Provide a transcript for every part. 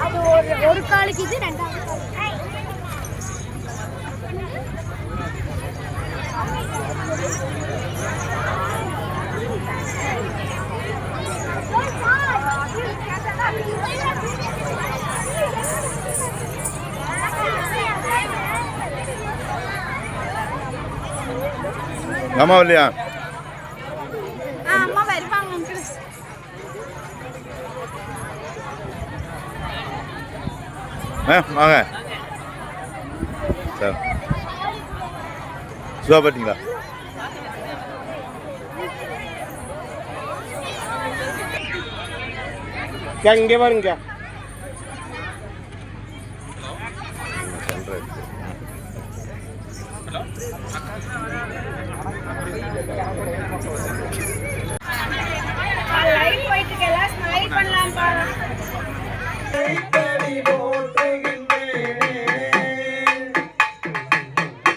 அது ஒரு காலுக்கு இது ரெண்டாவது அம்மா இல்லையா? அம்மா வருவாங்க. வாங்க சார். சுவா பார்த்தீங்களா? இங்கே பாருங்க. லைட் போயிட்டு எல்லாம் ஸ்மைல் பண்ணலாம் பாரு.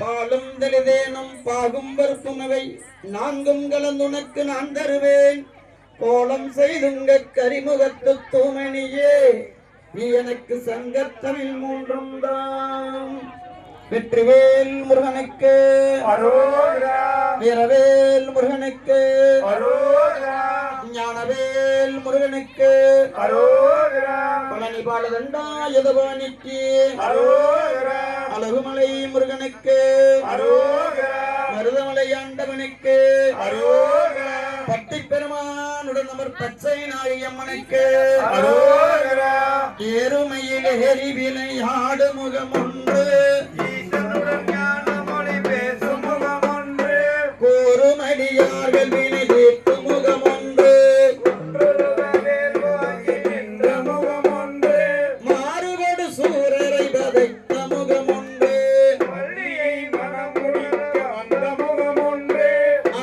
பாலும் தெளிதேனும் பாகும் பருப்புனவை நான்கும் கலந்துனக்கு நான் தருவேன். கோலம் செய்துங்க கரிமுகத்து தூமணியே நீ எனக்கு சங்கத்தமிழ் மூன்றும் தான். வெற்றிவேல் முருகனுக்கு அரோகரா, வீரவேல் முருகனுக்கு அரோகரா, ஞானவேல் முருகனுக்கு அரோகரா, பழனி பாலதண்டாயுதபாணிக்கு அரோகரா, அழகுமலை முருகனுக்கு அரோகரா, மருதமலை ஆண்டவனுக்கு அரோகரா, பட்டி பெருமானுடன் அமர் பச்சை நாயம்மனுக்கு அரோகரா, ஏறுமையில் ஹெரி விளையாடு முகம் ஒன்று கூறுமடியார்கள் வினை தீர்த்து முகம் ஒன்று மாறுபடு சூரரை வதைத்த முகம் ஒன்று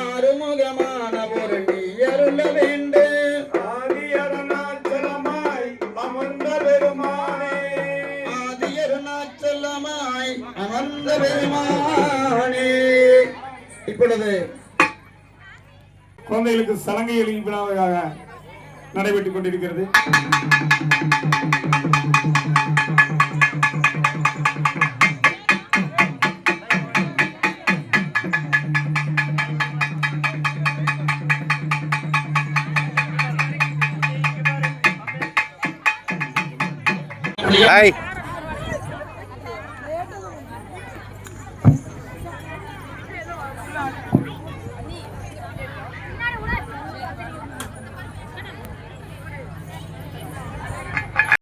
ஆறுமுகமான ஒரு நீ அருள வேண்டு ஆதியருணாச்சலமாய் அமர்ந்த பெருமானே, ஆதியருணாச்சலமாய் அமர்ந்த பெருமானே. இப்பொழுது குழந்தைகளுக்கு சலங்கை விழாவாக நடைபெற்றுக் கொண்டிருக்கிறது. ஹாய்.